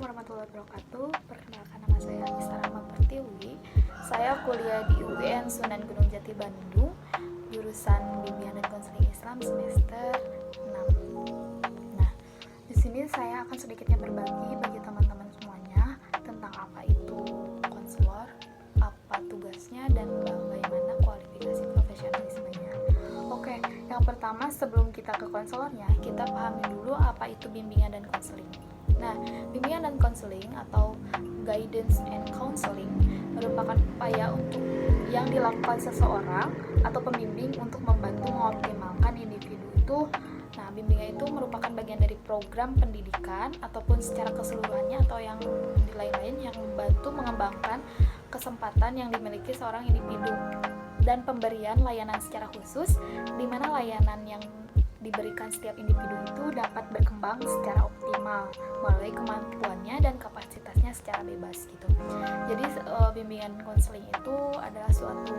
warahmatullahi wabarakatuh. Perkenalkan, nama saya Anissa Rahma Pertiwi. Saya kuliah di UIN Sunan Gunung Jati Bandung, jurusan Bimbingan dan Konseling Islam semester 6. Nah, di sini saya akan sedikitnya berbagi bagi teman-teman semuanya tentang apa itu konselor, apa tugasnya, dan bagaimana kualifikasi profesionalismenya. Oke, yang pertama sebelum kita ke konselornya, kita pahami dulu apa itu bimbingan dan konseling. Nah, bimbingan dan konseling atau guidance and counseling merupakan upaya untuk yang dilakukan seseorang atau pembimbing untuk membantu mengoptimalkan individu itu. Nah, bimbingan itu merupakan bagian dari program pendidikan ataupun secara keseluruhannya atau yang lain-lain yang membantu mengembangkan kesempatan yang dimiliki seorang individu dan pemberian layanan secara khusus di mana layanan yang diberikan setiap individu itu dapat berkembang secara optimal melalui kemampuannya dan kapasitasnya secara bebas gitu. Jadi bimbingan konseling itu adalah suatu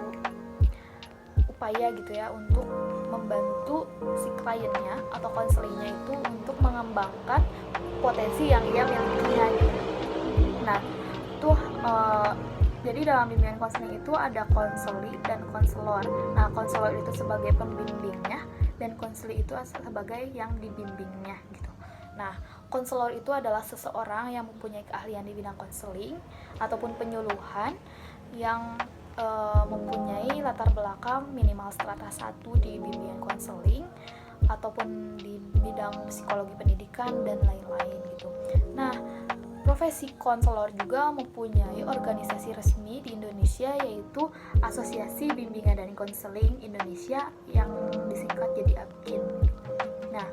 upaya gitu ya untuk membantu si kliennya atau konselingnya itu untuk mengembangkan potensi yang ia milikinya gitu. Nah, itu jadi dalam bimbingan konseling itu ada konseli dan konselor. Nah, konselor itu sebagai pembimbingnya dan konseli itu sebagai yang dibimbingnya gitu. Nah, konselor itu adalah seseorang yang mempunyai keahlian di bidang konseling ataupun penyuluhan yang mempunyai latar belakang minimal strata 1 di bimbingan konseling ataupun di bidang psikologi pendidikan dan lain-lain gitu. Nah, profesi konselor juga mempunyai organisasi resmi di Indonesia yaitu Asosiasi Bimbingan dan Konseling Indonesia yang disingkat jadi ABKIN. Nah,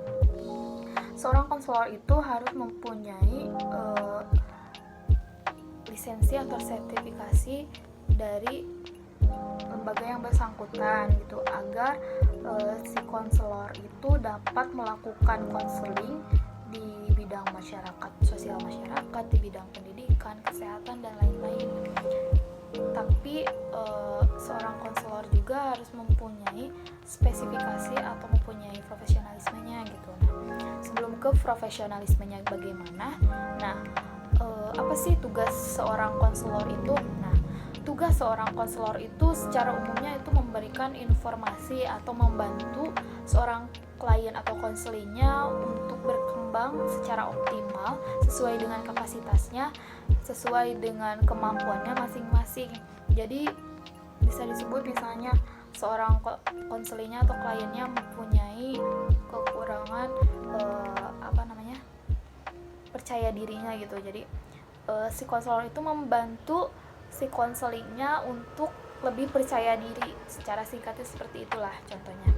seorang konselor itu harus mempunyai lisensi atau sertifikasi dari lembaga yang bersangkutan gitu agar si konselor itu dapat melakukan konseling di bidang masyarakat, sosial masyarakat, di bidang pendidikan, kesehatan, dan lain-lain. Tapi seorang konselor juga harus mempunyai spesifikasi atau mempunyai profesionalismenya gitu. Nah, sebelum ke profesionalismenya bagaimana? Nah, apa sih tugas seorang konselor itu? Nah, tugas seorang konselor itu secara umumnya itu memberikan informasi atau membantu seorang klien atau konselingnya untuk berkembang secara optimal sesuai dengan kapasitasnya, sesuai dengan kemampuannya masing-masing. Jadi bisa disebut misalnya seorang konselingnya atau kliennya mempunyai kekurangan percaya dirinya gitu. Jadi si konselor itu membantu si konselingnya untuk lebih percaya diri. Secara singkatnya seperti itulah contohnya.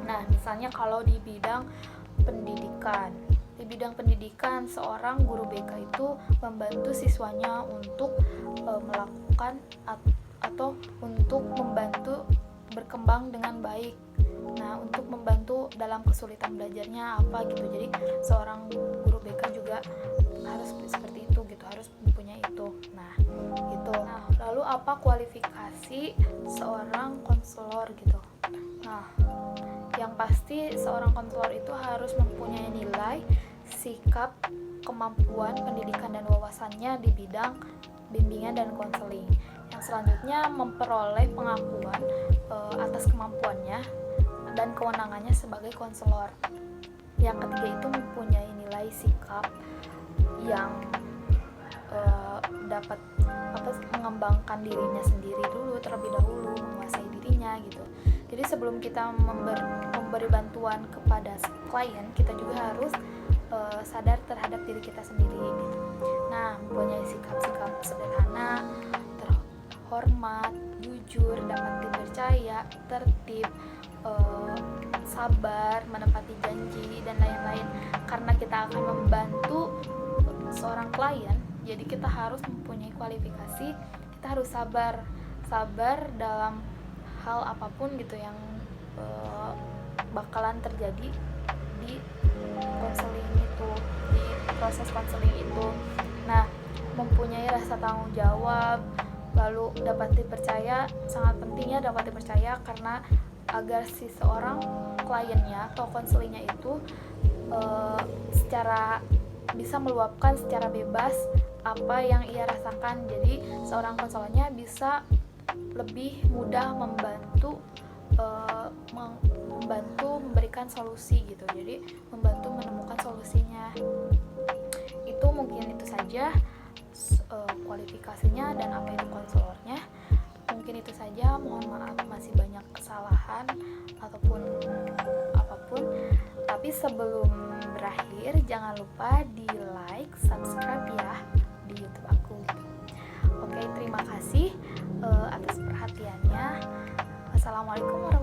Nah, misalnya kalau di bidang pendidikan, seorang guru BK itu membantu siswanya untuk melakukan atau untuk membantu berkembang dengan baik. Nah, untuk membantu dalam kesulitan belajarnya apa gitu. Jadi seorang guru BK juga harus seperti itu gitu, harus mempunyai itu. Nah, gitu. Nah, lalu apa kualifikasi seorang konselor gitu? Nah, yang pasti seorang konselor itu harus mempunyai nilai, sikap, kemampuan, pendidikan, dan wawasannya di bidang bimbingan dan konseling. Yang selanjutnya memperoleh pengakuan atas kemampuannya dan kewenangannya sebagai konselor. Yang ketiga itu mempunyai nilai sikap yang dapat mengembangkan dirinya sendiri dulu terlebih dahulu, menguasai dirinya gitu. Jadi sebelum kita memberi bantuan kepada klien, kita juga harus sadar terhadap diri kita sendiri gitu. Nah, mempunyai sikap-sikap sederhana, terhormat, jujur, dapat dipercaya, tertib, sabar, menepati janji, dan lain-lain. Karena kita akan membantu seorang klien, jadi kita harus mempunyai kualifikasi, kita harus sabar dalam hal apapun gitu yang bakalan terjadi di konseling itu, di proses konseling itu. Nah, mempunyai rasa tanggung jawab, lalu dapat dipercaya, sangat pentingnya dapat dipercaya karena agar si seorang kliennya atau konselingnya itu secara bisa meluapkan secara bebas apa yang ia rasakan. Jadi seorang konselornya bisa lebih mudah membantu memberikan solusi gitu. Jadi membantu menemukan solusinya. Itu mungkin itu saja kualifikasinya dan apa itu konselornya. Mungkin itu saja, mohon maaf masih banyak kesalahan ataupun apapun. Tapi sebelum berakhir jangan lupa di like, subscribe ya di YouTube aku gitu. Oke, terima kasih atas perhatiannya. Assalamualaikum warahmatullahi wabarakatuh.